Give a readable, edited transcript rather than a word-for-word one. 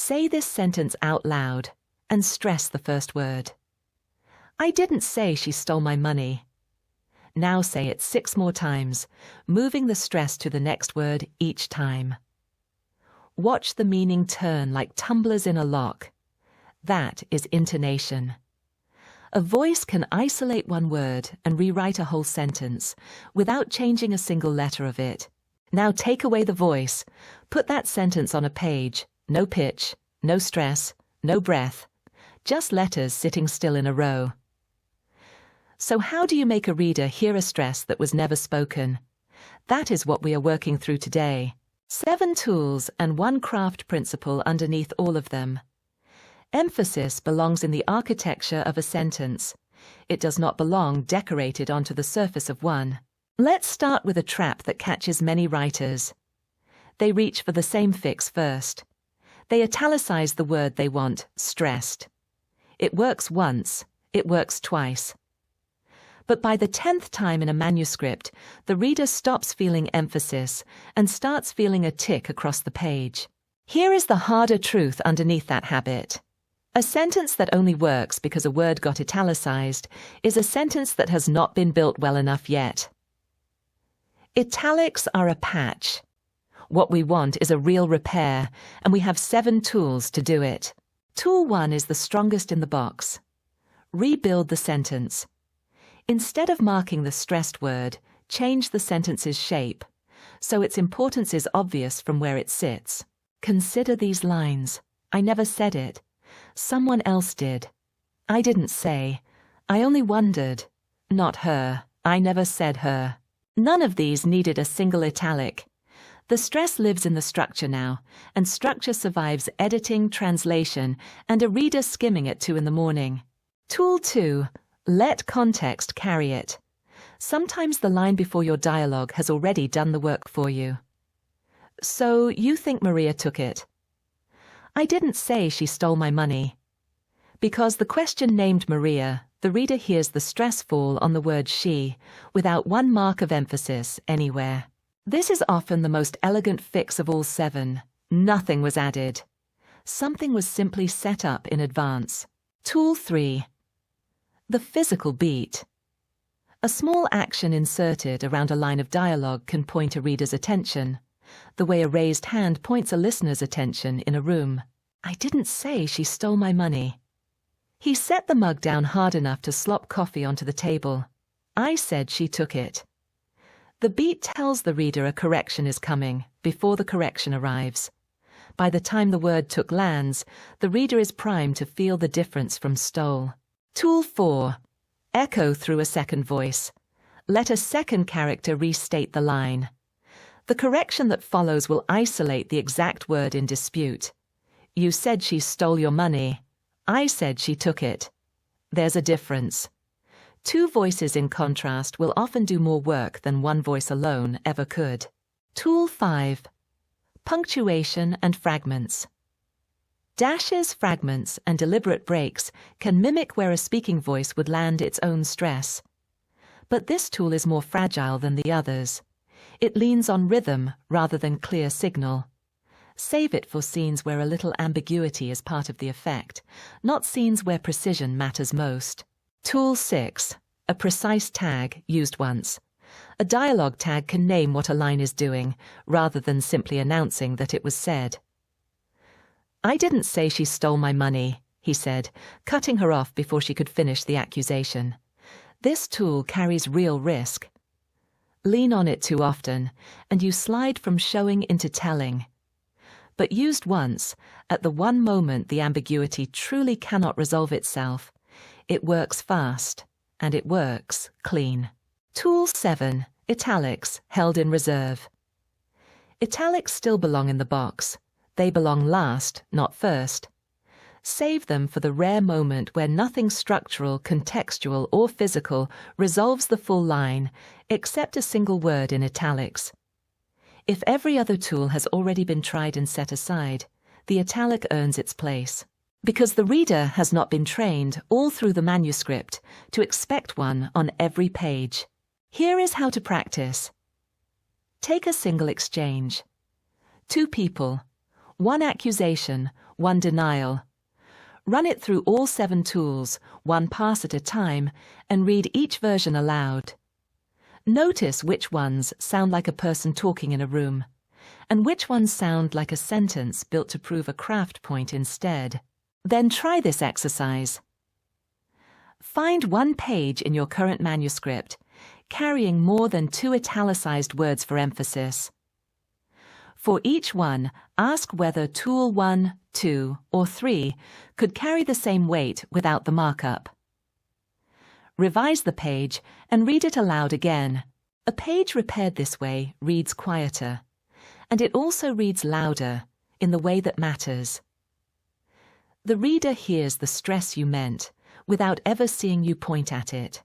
Say this sentence out loud and stress the first word. I didn't say she stole my money. Now say it 6 more times, moving the stress to the next word each time. Watch the meaning turn like tumblers in a lock. That is intonation. A voice can isolate one word and rewrite a whole sentence without changing a single letter of it. Now take away the voice. Put that sentence on a page. No pitch, no stress, no breath. Just letters sitting still in a row. So how do you make a reader hear a stress that was never spoken? That is what we are working through today. 7 tools and 1 craft principle underneath all of them. Emphasis belongs in the architecture of a sentence. It does not belong decorated onto the surface of one. Let's start with a trap that catches many writers. They reach for the same fix first. They italicize the word they want, stressed. It works once, it works twice. But by the 10th time in a manuscript, the reader stops feeling emphasis and starts feeling a tick across the page. Here is the harder truth underneath that habit. A sentence that only works because a word got italicized is a sentence that has not been built well enough yet. Italics are a patch. What we want is a real repair, and we have 7 tools to do it. Tool 1 is the strongest in the box. Rebuild the sentence. Instead of marking the stressed word, change the sentence's shape, so its importance is obvious from where it sits. Consider these lines. I never said it. Someone else did. I didn't say. I only wondered. Not her. I never said her. None of these needed a single italic. The stress lives in the structure now, and structure survives editing, translation, and a reader skimming at 2 in the morning. Tool 2. Let context carry it. Sometimes the line before your dialogue has already done the work for you. So you think Maria took it. I didn't say she stole my money. Because the question named Maria, the reader hears the stress fall on the word she, without 1 mark of emphasis anywhere. This is often the most elegant fix of all 7. Nothing was added. Something was simply set up in advance. Tool 3. The physical beat. A small action inserted around a line of dialogue can point a reader's attention, the way a raised hand points a listener's attention in a room. I didn't say she stole my money. He set the mug down hard enough to slop coffee onto the table. I said she took it. The beat tells the reader a correction is coming before the correction arrives. By the time the word took lands, the reader is primed to feel the difference from stole. Tool 4. Echo through a second voice. Let a second character restate the line. The correction that follows will isolate the exact word in dispute. You said she stole your money. I said she took it. There's a difference. 2 voices in contrast will often do more work than 1 voice alone ever could. Tool 5. Punctuation and fragments. Dashes, fragments, and deliberate breaks can mimic where a speaking voice would land its own stress. But this tool is more fragile than the others. It leans on rhythm rather than clear signal. Save it for scenes where a little ambiguity is part of the effect, not scenes where precision matters most. Tool 6. A precise tag used once. A dialogue tag can name what a line is doing, rather than simply announcing that it was said. I didn't say she stole my money, he said, cutting her off before she could finish the accusation. This tool carries real risk. Lean on it too often, and you slide from showing into telling. But used once, at the one moment the ambiguity truly cannot resolve itself, it works fast, and it works clean. Tool 7. Italics, held in reserve. Italics still belong in the box. They belong last, not first. Save them for the rare moment where nothing structural, contextual, or physical resolves the full line, except a single word in italics. If every other tool has already been tried and set aside, the italic earns its place. Because the reader has not been trained all through the manuscript to expect one on every page. Here is how to practice. Take a single exchange. 2 people. 1 accusation, one denial. Run it through all 7 tools, one pass at a time, and read each version aloud. Notice which ones sound like a person talking in a room, and which ones sound like a sentence built to prove a craft point instead. Then try this exercise. Find one page in your current manuscript carrying more than 2 italicized words for emphasis. For each one, ask whether tool 1, 2, or 3 could carry the same weight without the markup. Revise the page and read it aloud again. A page repaired this way reads quieter, and it also reads louder in the way that matters. The reader hears the stress you meant without ever seeing you point at it.